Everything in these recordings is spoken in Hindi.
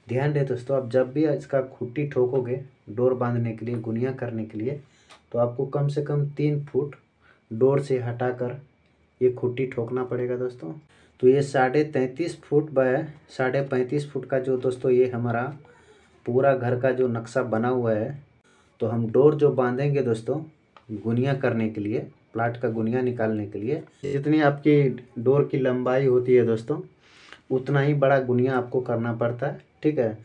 ध्यान दे दोस्तों, आप जब भी इसका खूंटी ठोकोगे डोर बांधने के लिए, गुनिया करने के लिए, तो आपको कम से कम 3 फुट डोर से हटाकर ये खूंटी ठोकना पड़ेगा दोस्तों। तो ये 33.5 फुट बाय 35.5 फुट का जो दोस्तों ये हमारा पूरा घर का जो नक्शा बना हुआ है। तो हम डोर जो बांधेंगे दोस्तों गुनिया करने के लिए, प्लाट का गुनिया निकालने के लिए, जितनी आपकी डोर की लंबाई होती है दोस्तों उतना ही बड़ा गुनिया आपको करना पड़ता है। ठीक है,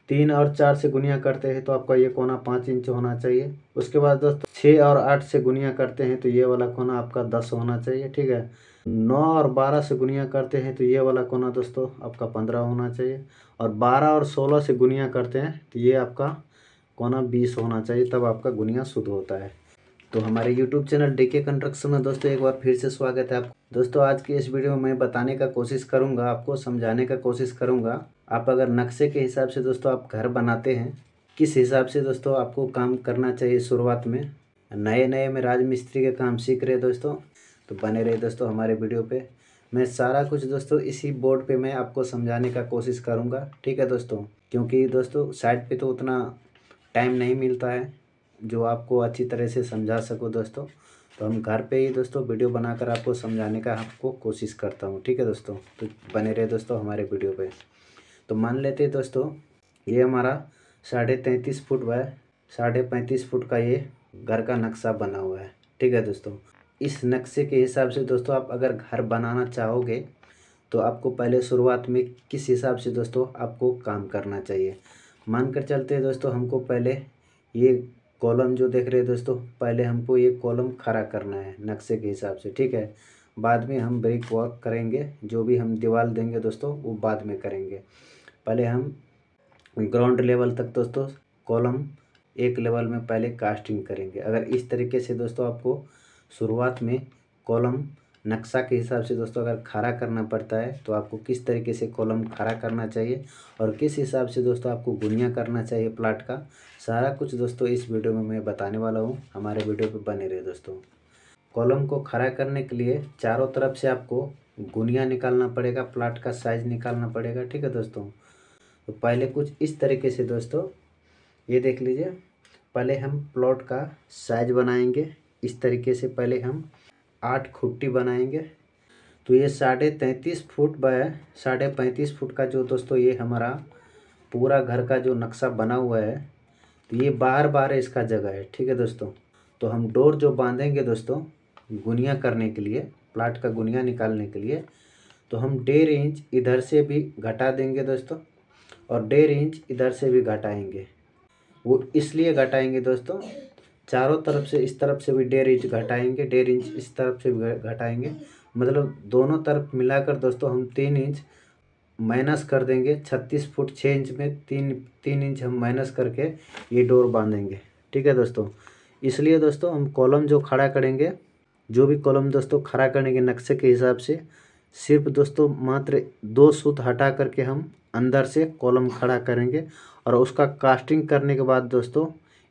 3 और 4 से गुनिया करते हैं तो आपका ये कोना 5 इंच होना चाहिए। उसके बाद दोस्तों 6 और 8 से गुनिया करते हैं तो ये वाला कोना आपका 10 होना चाहिए। ठीक है, 9 और 12 से गुनिया करते हैं तो ये वाला कोना दोस्तों आपका 15 होना चाहिए। और 12 और 16 से गुनिया करते हैं तो ये आपका कोना 20 होना चाहिए, तब आपका गुनिया शुद्ध होता है। तो हमारे यूट्यूब चैनल डीके कंस्ट्रक्शन में दोस्तों एक बार फिर से स्वागत है आपको। दोस्तों आज की इस वीडियो में मैं बताने का कोशिश करूंगा, आपको समझाने का कोशिश करूंगा, आप अगर नक्शे के हिसाब से दोस्तों आप घर बनाते हैं, किस हिसाब से दोस्तों आपको काम करना चाहिए। शुरुआत में नए नए में राजमिस्त्री के काम सीख रहे दोस्तों, तो बने रहे दोस्तों हमारे वीडियो पे। मैं सारा कुछ दोस्तों इसी बोर्ड पे मैं आपको समझाने का कोशिश करूँगा। ठीक है दोस्तों, क्योंकि दोस्तों साइड पर तो उतना टाइम नहीं मिलता है जो आपको अच्छी तरह से समझा सकूँ दोस्तों। तो हम घर पे ही दोस्तों वीडियो बनाकर आपको समझाने का आपको कोशिश करता हूँ। ठीक है दोस्तों, तो बने रहे दोस्तों हमारे वीडियो पे। तो मान लेते हैं दोस्तों ये हमारा 33.5 फुट बाय 35.5 फुट का ये घर का नक्शा बना हुआ है। ठीक है दोस्तों, इस नक्शे के हिसाब से दोस्तों आप अगर घर बनाना चाहोगे तो आपको पहले शुरुआत में किस हिसाब से दोस्तों आपको काम करना चाहिए। मान कर चलते हैं दोस्तों, हमको पहले ये कॉलम जो देख रहे हैं दोस्तों, पहले हमको ये कॉलम खड़ा करना है नक्शे के हिसाब से। ठीक है, बाद में हम ब्रिक वर्क करेंगे, जो भी हम दीवार देंगे दोस्तों वो बाद में करेंगे। पहले हम ग्राउंड लेवल तक दोस्तों कॉलम एक लेवल में पहले कास्टिंग करेंगे। अगर इस तरीके से दोस्तों आपको शुरुआत में कॉलम नक्शा के हिसाब से दोस्तों अगर खड़ा करना पड़ता है तो आपको किस तरीके से कॉलम खड़ा करना चाहिए और किस हिसाब से दोस्तों आपको गुनिया करना चाहिए प्लाट का, सारा कुछ दोस्तों इस वीडियो में मैं बताने वाला हूँ। हमारे वीडियो पे बने रहे दोस्तों। कॉलम को खड़ा करने के लिए चारों तरफ से आपको गुनिया निकालना पड़ेगा, प्लाट का साइज निकालना पड़ेगा। ठीक है दोस्तों, तो पहले कुछ इस तरीके से दोस्तों ये देख लीजिए, पहले हम प्लॉट का साइज बनाएंगे। इस तरीके से पहले हम 8 खूंटी बनाएंगे। तो ये 33.5 फुट बाय 35.5 फुट का जो दोस्तों ये हमारा पूरा घर का जो नक्शा बना हुआ है, तो ये बाहर बाहर इसका जगह है। ठीक है दोस्तों, तो हम डोर जो बांधेंगे दोस्तों गुनिया करने के लिए, प्लाट का गुनिया निकालने के लिए, तो हम 1.5 इंच इधर से भी घटा देंगे दोस्तों और 1.5 इंच इधर से भी घटाएंगे। वो इसलिए घटाएंगे दोस्तों, चारों तरफ से इस तरफ से भी 1.5 इंच घटाएंगे, 1.5 इंच इस तरफ से भी घटाएंगे, मतलब दोनों तरफ मिलाकर दोस्तों हम 3 इंच माइनस कर देंगे। 36 फुट 6 इंच में 3 इंच हम माइनस करके ये डोर बांधेंगे। ठीक है दोस्तों, इसलिए दोस्तों हम कॉलम जो खड़ा करेंगे, जो भी कॉलम दोस्तों खड़ा करने के नक्शे के हिसाब से सिर्फ दोस्तों मात्र 2 सूत हटा करके हम अंदर से कॉलम खड़ा करेंगे। और उसका कास्टिंग करने के बाद दोस्तों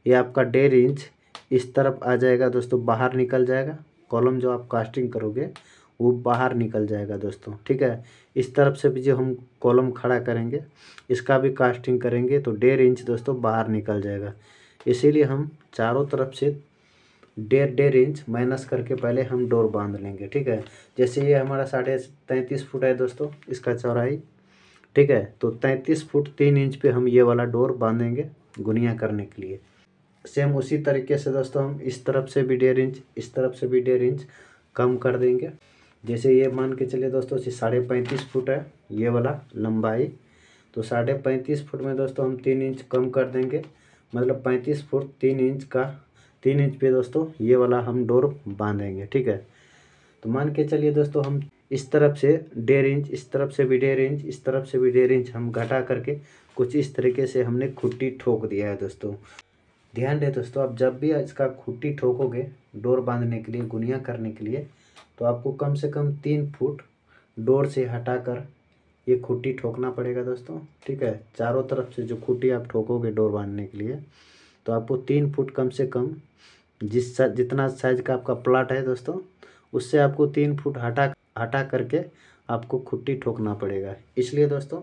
ये आपका 1.5 इंच इस तरफ आ जाएगा दोस्तों, बाहर निकल जाएगा। कॉलम जो आप कास्टिंग करोगे वो बाहर निकल जाएगा दोस्तों। ठीक है, इस तरफ से भी जो हम कॉलम खड़ा करेंगे इसका भी कास्टिंग करेंगे तो 1.5 इंच दोस्तों बाहर निकल जाएगा। इसीलिए हम चारों तरफ से 1.5 इंच माइनस करके पहले हम डोर बांध लेंगे। ठीक है, जैसे ये हमारा 33.5 फुट है दोस्तों इसका चौड़ाई। ठीक है, तो 33 फुट 3 इंच पे हम ये वाला डोर बांधेंगे गुनिया करने के लिए। सेम उसी तरीके से दोस्तों हम इस तरफ से भी 1.5 इंच, इस तरफ से भी 1.5 इंच कम कर देंगे। जैसे ये मान के चलिए दोस्तों 35.5 फुट है ये वाला लंबाई, तो 35.5 फुट में दोस्तों हम 3 इंच कम कर देंगे, मतलब 35 फुट 3 इंच का 3 इंच पे दोस्तों ये वाला हम डोर बांधेंगे। ठीक है, तो मान के चलिए दोस्तों हम इस तरफ से 1.5 इंच, इस तरफ से भी 1.5 इंच, इस तरफ से भी 1.5 इंच हम घटा करके कुछ इस तरीके से हमने खूंटी ठोक दिया है दोस्तों। ध्यान दें दोस्तों, आप जब भी इसका खूंटी ठोकोगे डोर बांधने के लिए, गुनिया करने के लिए, तो आपको कम से कम 3 फुट डोर से हटाकर ये खूंटी ठोकना पड़ेगा दोस्तों। ठीक है, चारों तरफ से जो खूंटी आप ठोकोगे डोर बांधने के लिए, तो आपको 3 फुट कम से कम जितना साइज का आपका प्लाट है दोस्तों उससे आपको 3 फुट हटा करके आपको खूंटी ठोकना पड़ेगा। इसलिए दोस्तों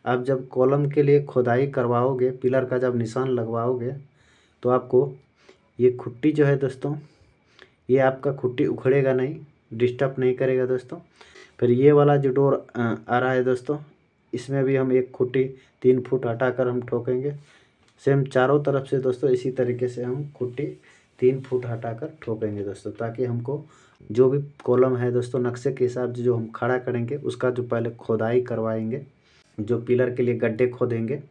आप जब कॉलम के लिए खुदाई करवाओगे, पिलर का जब निशान लगवाओगे, तो आपको ये खुट्टी जो है दोस्तों, ये आपका खुट्टी उखड़ेगा नहीं, डिस्टर्ब नहीं करेगा दोस्तों। फिर ये वाला जो डोर आ रहा है दोस्तों, इसमें भी हम एक खुट्टी 3 फुट हटाकर हम ठोकेंगे। सेम चारों तरफ से दोस्तों इसी तरीके से हम खुट्टी 3 फुट हटाकर ठोकेंगे दोस्तों, ताकि हमको जो भी कॉलम है दोस्तों नक्शे के हिसाब से जो हम खड़ा करेंगे उसका जो पहले खुदाई करवाएंगे, जो पिलर के लिए गड्ढे खोदेंगे,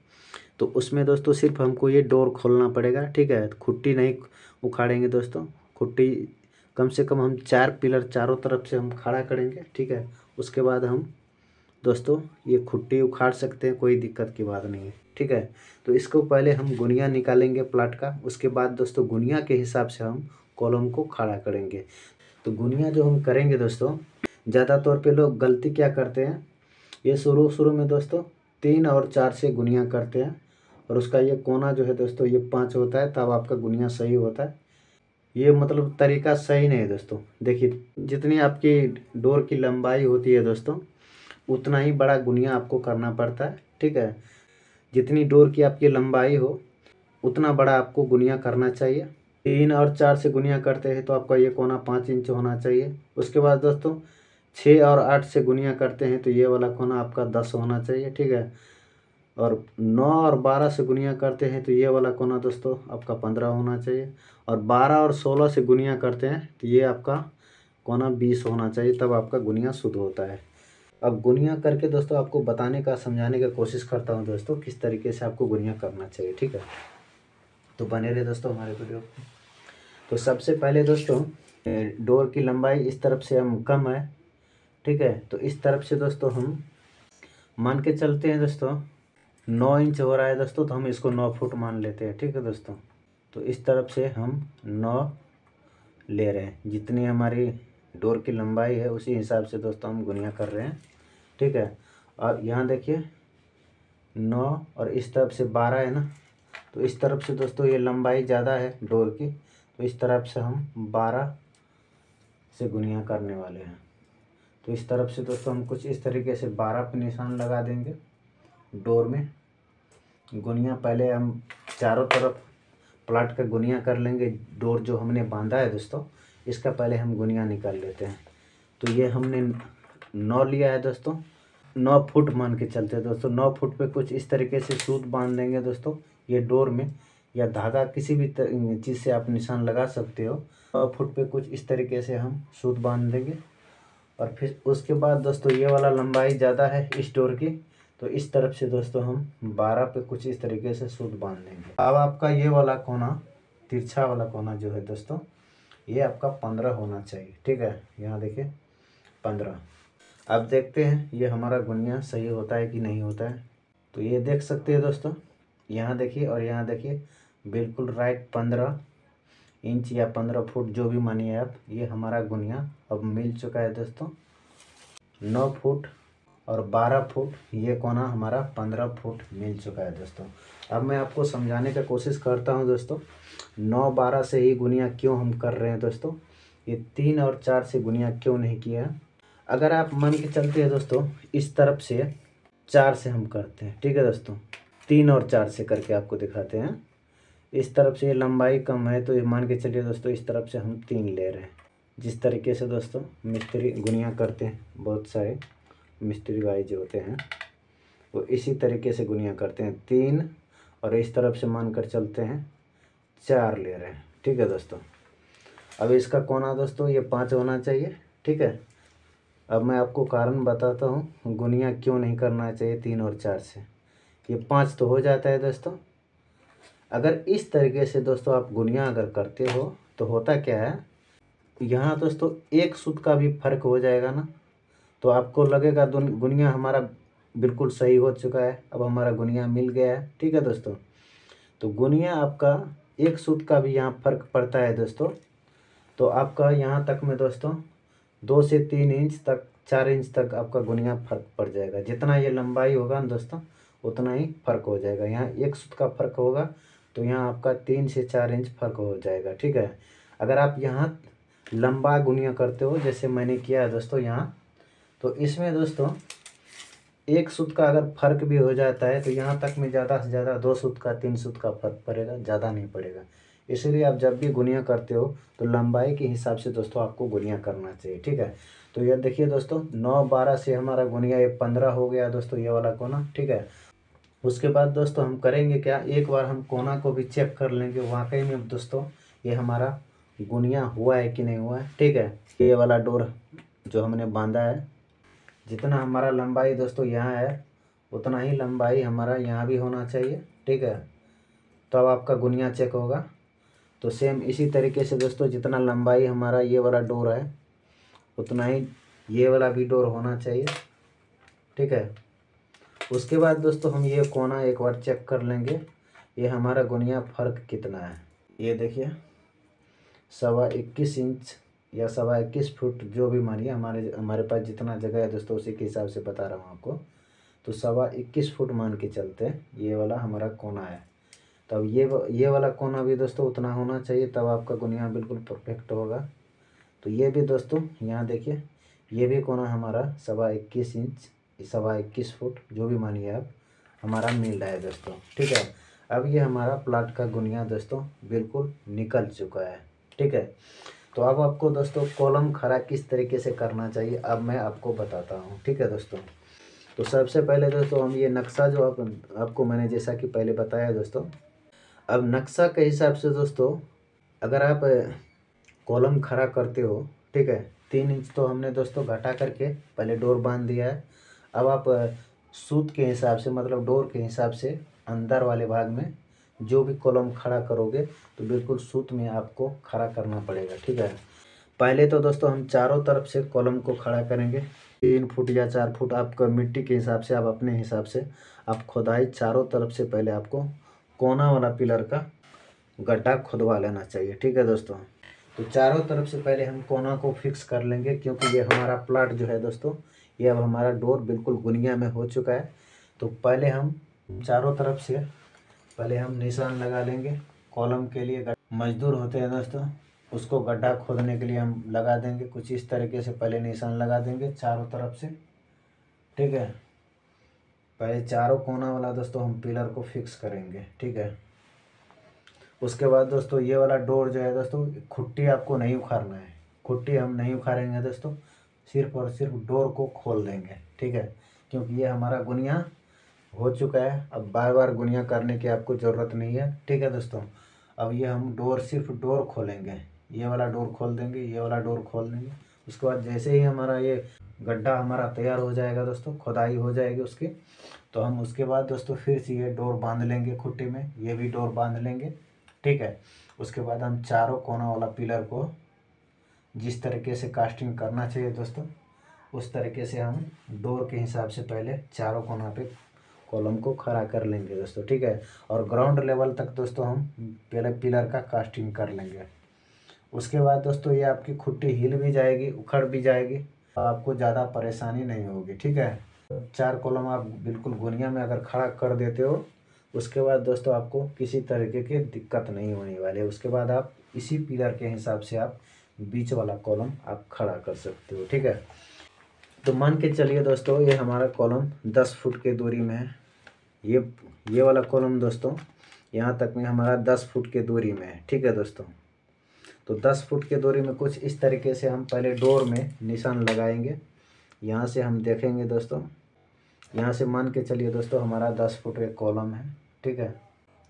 तो उसमें दोस्तों सिर्फ हमको ये डोर खोलना पड़ेगा, ठीक है। खुट्टी नहीं उखाड़ेंगे दोस्तों, खुट्टी कम से कम हम 4 पिलर चारों तरफ से हम खड़ा करेंगे, ठीक है। उसके बाद हम दोस्तों ये खुट्टी उखाड़ सकते हैं, कोई दिक्कत की बात नहीं है, ठीक है। तो इसको पहले हम गुनिया निकालेंगे प्लाट का, उसके बाद दोस्तों गुनिया के हिसाब से हम कॉलम को खड़ा करेंगे। तो गुनिया जो हम करेंगे दोस्तों, ज़्यादा तौर पे लोग गलती क्या करते हैं, ये शुरू में दोस्तों 3 और 4 से गुनिया करते हैं, और उसका ये कोना जो है दोस्तों ये 5 होता है, तब आपका गुनिया सही होता है। ये मतलब तरीका सही नहीं है दोस्तों। देखिए, जितनी आपकी डोर की लंबाई होती है दोस्तों, उतना ही बड़ा गुनिया आपको करना पड़ता है, ठीक है। जितनी डोर की आपकी लंबाई हो उतना बड़ा आपको गुनिया करना चाहिए। 3 और 4 से गुनिया करते हैं तो आपका ये कोना 5 इंच होना चाहिए। उसके बाद दोस्तों 6 और 8 से गुनिया करते हैं तो ये वाला कोना आपका 10 होना चाहिए, ठीक है। और 9 और 12 से गुनिया करते हैं तो ये वाला कोना दोस्तों आपका 15 होना चाहिए। और 12 और 16 से गुनिया करते हैं तो ये आपका कोना 20 होना चाहिए, तब आपका गुनिया शुद्ध होता है। अब गुनिया करके दोस्तों आपको बताने का, समझाने का कोशिश करता हूँ दोस्तों किस तरीके से आपको गुनिया करना चाहिए, ठीक है। तो बने रहे दोस्तों हमारे वीडियो। तो सबसे पहले दोस्तों डोर की लंबाई इस तरफ से हम कम है, ठीक है। तो इस तरफ से दोस्तों हम मान के चलते हैं दोस्तों 9 इंच हो रहा है दोस्तों, तो हम इसको 9 फुट मान लेते हैं, ठीक है दोस्तों। तो इस तरफ से हम 9 ले रहे हैं, जितनी हमारी डोर की लंबाई है उसी हिसाब से दोस्तों हम गुनिया कर रहे हैं, ठीक है। और यहाँ देखिए 9 और इस तरफ से 12 है ना, तो इस तरफ से दोस्तों ये लंबाई ज़्यादा है डोर की, तो इस तरफ से हम 12 से गुनिया करने वाले हैं। तो इस तरफ से दोस्तों हम कुछ इस तरीके से 12 पे निशान लगा देंगे डोर में। गुनिया पहले हम चारों तरफ प्लाट का गुनिया कर लेंगे। डोर जो हमने बांधा है दोस्तों, इसका पहले हम गुनिया निकाल लेते हैं। तो ये हमने 9 लिया है दोस्तों, 9 फुट मान के चलते हैं दोस्तों। 9 फुट पे कुछ इस तरीके से सूत बांध देंगे दोस्तों, ये डोर में, या धागा किसी भी चीज़ से आप निशान लगा सकते हो। 9 फुट पे कुछ इस तरीके से हम सूत बांध देंगे। और फिर उसके बाद दोस्तों ये वाला लंबाई ज़्यादा है इस डोर की, तो इस तरफ से दोस्तों हम 12 पे कुछ इस तरीके से सूत बांध देंगे। अब आपका ये वाला कोना, तिरछा वाला कोना जो है दोस्तों, ये आपका 15 होना चाहिए, ठीक है। यहाँ देखिए 15। अब देखते हैं ये हमारा गुनिया सही होता है कि नहीं होता है। तो ये देख सकते हैं दोस्तों, यहाँ देखिए और यहाँ देखिए, बिल्कुल राइट 15 इंच या 15 फुट जो भी मानिए आप, ये हमारा गुनिया अब मिल चुका है दोस्तों। 9 फुट और 12 फुट, ये कोना हमारा 15 फुट मिल चुका है दोस्तों। अब मैं आपको समझाने का कोशिश करता हूँ दोस्तों, 9-12 से ही गुनिया क्यों हम कर रहे हैं दोस्तों, ये 3 और 4 से गुनिया क्यों नहीं किया। अगर आप मान के चलते हैं दोस्तों, इस तरफ से 4 से हम करते हैं, ठीक है दोस्तों। 3 और 4 से करके आपको दिखाते हैं। इस तरफ से ये लंबाई कम है, तो ये मान के चलिए दोस्तों इस तरफ से हम 3 ले रहे हैं। जिस तरीके से दोस्तों मिस्त्री गुनिया करते हैं, बहुत सारे मिस्त्री भाई जो होते हैं वो इसी तरीके से गुनिया करते हैं। 3 और इस तरफ से मान कर चलते हैं 4 ले रहे हैं, ठीक है दोस्तों। अब इसका कोना दोस्तों ये 5 होना चाहिए, ठीक है। अब मैं आपको कारण बताता हूँ गुनिया क्यों नहीं करना चाहिए 3 और 4 से। ये 5 तो हो जाता है दोस्तों। अगर इस तरीके से दोस्तों आप गुनिया अगर करते हो तो होता क्या है, यहाँ दोस्तों एक सूत का भी फर्क हो जाएगा ना, तो आपको लगेगा गुनिया हमारा बिल्कुल सही हो चुका है, अब हमारा गुनिया मिल गया है, ठीक है दोस्तों। तो गुनिया आपका एक सूत का भी यहाँ फर्क पड़ता है दोस्तों, तो आपका यहाँ तक में दोस्तों 2 से 3 इंच तक, 4 इंच तक आपका गुनिया फर्क पड़ जाएगा। जितना ये लंबाई होगा ना दोस्तों उतना ही फर्क हो जाएगा। यहाँ एक सूत का फर्क होगा तो यहाँ आपका 3 से 4 इंच फर्क हो जाएगा, ठीक है। अगर आप यहाँ लंबा गुनिया करते हो जैसे मैंने किया है दोस्तों यहाँ, तो इसमें दोस्तों एक सूत का अगर फर्क भी हो जाता है तो यहाँ तक में ज़्यादा से ज़्यादा 2 सूत का 3 सूत का फर्क पड़ेगा, ज़्यादा नहीं पड़ेगा। इसीलिए आप जब भी गुनिया करते हो तो लंबाई के हिसाब से दोस्तों आपको गुनिया करना चाहिए, ठीक है। तो ये देखिए दोस्तों 9-12 से हमारा गुनिया ये 15 हो गया दोस्तों, ये वाला कोना, ठीक है। उसके बाद दोस्तों हम करेंगे क्या, एक बार हम कोना को भी चेक कर लेंगे वाकई में दोस्तों ये हमारा गुनिया हुआ है कि नहीं हुआ है, ठीक है। ये वाला डोर जो हमने बांधा है, जितना हमारा लंबाई दोस्तों यहाँ है उतना ही लंबाई हमारा यहाँ भी होना चाहिए, ठीक है। तो अब आपका गुनिया चेक होगा। तो सेम इसी तरीके से दोस्तों जितना लंबाई हमारा ये वाला डोर है उतना ही ये वाला भी डोर होना चाहिए, ठीक है। उसके बाद दोस्तों हम ये कोना एक बार चेक कर लेंगे, ये हमारा गुनिया फ़र्क कितना है। ये देखिए 21.25 इंच या 21.25 फुट, जो भी मानिए, हमारे पास जितना जगह है दोस्तों उसी के हिसाब से बता रहा हूँ आपको। तो 21.25 फुट मान के चलते ये वाला हमारा कोना है। तब ये वाला कोना भी दोस्तों उतना होना चाहिए, तब आपका गुनिया बिल्कुल परफेक्ट होगा। तो ये भी दोस्तों यहाँ देखिए ये भी कोना हमारा 21.25 इंच 21.25 फुट, जो भी मानिए आप, हमारा मिल रहा है दोस्तों, ठीक है। अब ये हमारा प्लाट का गुनिया दोस्तों बिल्कुल निकल चुका है, ठीक है। तो अब आपको दोस्तों कॉलम खड़ा किस तरीके से करना चाहिए अब मैं आपको बताता हूँ, ठीक है दोस्तों। तो सबसे पहले दोस्तों हम ये नक्शा जो आपको मैंने जैसा कि पहले बताया दोस्तों, अब नक्शा के हिसाब से दोस्तों अगर आप कॉलम खड़ा करते हो, ठीक है, 3 इंच तो हमने दोस्तों घटा करके पहले डोर बांध दिया है। अब आप सूत के हिसाब से मतलब डोर के हिसाब से अंदर वाले भाग में जो भी कॉलम खड़ा करोगे तो बिल्कुल सूत में आपको खड़ा करना पड़ेगा, ठीक है। पहले तो दोस्तों हम चारों तरफ से कॉलम को खड़ा करेंगे, 3 फुट या 4 फुट आपका मिट्टी के हिसाब से, आप अपने हिसाब से आप खुदाई चारों तरफ से पहले आपको कोना वाला पिलर का गड्ढा खुदवा लेना चाहिए, ठीक है दोस्तों। तो चारों तरफ से पहले हम कोना को फिक्स कर लेंगे, क्योंकि ये हमारा प्लाट जो है दोस्तों ये अब हमारा डोर बिल्कुल गुनिया में हो चुका है। तो पहले हम चारों तरफ से पहले हम निशान लगा लेंगे कॉलम के लिए। मजदूर होते हैं दोस्तों, उसको गड्ढा खोदने के लिए हम लगा देंगे कुछ इस तरीके से, पहले निशान लगा देंगे चारों तरफ से, ठीक है। पहले चारों कोना वाला दोस्तों हम पिलर को फिक्स करेंगे, ठीक है। उसके बाद दोस्तों ये वाला डोर जो है दोस्तों, खुट्टी आपको नहीं उखाड़ना है, खुट्टी हम नहीं उखाड़ेंगे दोस्तों, सिर्फ और सिर्फ डोर को खोल देंगे, ठीक है। क्योंकि ये हमारा गुनिया हो चुका है, अब बार बार गुनिया करने की आपको ज़रूरत नहीं है, ठीक है दोस्तों। अब ये हम डोर सिर्फ डोर खोलेंगे, ये वाला डोर खोल देंगे, ये वाला डोर खोल देंगे। उसके बाद जैसे ही हमारा ये गड्ढा हमारा तैयार हो जाएगा दोस्तों, खुदाई हो जाएगी उसकी, तो हम उसके बाद दोस्तों फिर से ये डोर बांध लेंगे खुट्टी में, ये भी डोर बांध लेंगे, ठीक है। उसके बाद हम चारों कोना वाला पिलर को जिस तरीके से कास्टिंग करना चाहिए दोस्तों उस तरीके से हम डोर के हिसाब से पहले चारों कोना पे कॉलम को खड़ा कर लेंगे दोस्तों, ठीक है। और ग्राउंड लेवल तक दोस्तों हम पहले पिलर का कास्टिंग कर लेंगे। उसके बाद दोस्तों ये आपकी खुट्टी हिल भी जाएगी, उखड़ भी जाएगी, आपको ज़्यादा परेशानी नहीं होगी, ठीक है। 4 कॉलम आप बिल्कुल गुनिया में अगर खड़ा कर देते हो, उसके बाद दोस्तों आपको किसी तरीके की दिक्कत नहीं होने वाली है। उसके बाद आप इसी पिलर के हिसाब से आप बीच वाला कॉलम आप खड़ा कर सकते हो, ठीक है। तो मान के चलिए दोस्तों ये हमारा कॉलम 10 फुट के दूरी में है, ये वाला कॉलम दोस्तों यहाँ तक में हमारा 10 फुट के दूरी में है, ठीक है दोस्तों। तो 10 फुट के दूरी में कुछ इस तरीके से हम पहले डोर में निशान लगाएंगे। यहाँ से हम देखेंगे दोस्तों, यहाँ से मान के चलिए दोस्तों हमारा 10 फुट का कॉलम है, ठीक है।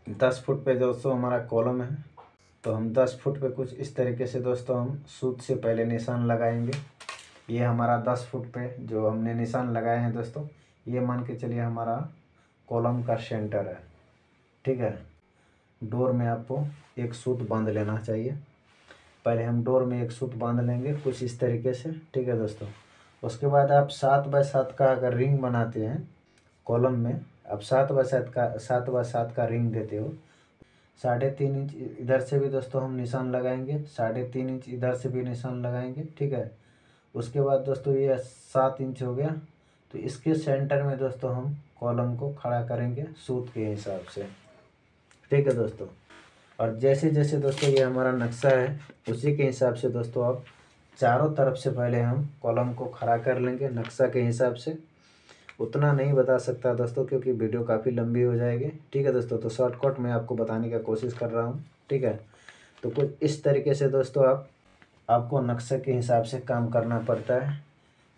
10 फुट पे दोस्तों हमारा कॉलम है, तो हम 10 फुट पे कुछ इस तरीके से दोस्तों हम सूत से पहले निशान लगाएंगे। ये हमारा 10 फुट पे जो हमने निशान लगाए हैं दोस्तों, ये मान के चलिए हमारा कॉलम का सेंटर है, ठीक है। डोर में आपको एक सूत बांध लेना चाहिए, पहले हम डोर में एक सूत बांध लेंगे कुछ इस तरीके से, ठीक है दोस्तों। उसके बाद आप 7x7 का अगर रिंग बनाते हैं कॉलम में, आप 7x7 का रिंग देते हो, 3.5 इंच इधर से भी दोस्तों हम निशान लगाएंगे, 3.5 इंच इधर से भी निशान लगाएंगे, ठीक है। उसके बाद दोस्तों ये 7 इंच हो गया, तो इसके सेंटर में दोस्तों हम कॉलम को खड़ा करेंगे सूत के हिसाब से, ठीक है दोस्तों। और जैसे जैसे दोस्तों ये हमारा नक्शा है उसी के हिसाब से दोस्तों आप चारों तरफ से पहले हम कॉलम को खड़ा कर लेंगे नक्शा के हिसाब से। उतना नहीं बता सकता दोस्तों, क्योंकि वीडियो काफ़ी लंबी हो जाएगी। ठीक है दोस्तों, तो शॉर्टकट में आपको बताने का कोशिश कर रहा हूँ। ठीक है, तो कुछ इस तरीके से दोस्तों आपको नक्शे के हिसाब से काम करना पड़ता है।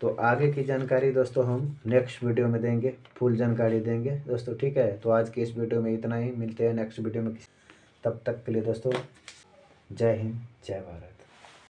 तो आगे की जानकारी दोस्तों हम नेक्स्ट वीडियो में देंगे, फुल जानकारी देंगे दोस्तों। ठीक है, तो आज की इस वीडियो में इतना ही, मिलते हैं नेक्स्ट वीडियो में। तब तक के लिए दोस्तों जय हिंद, जय भारत।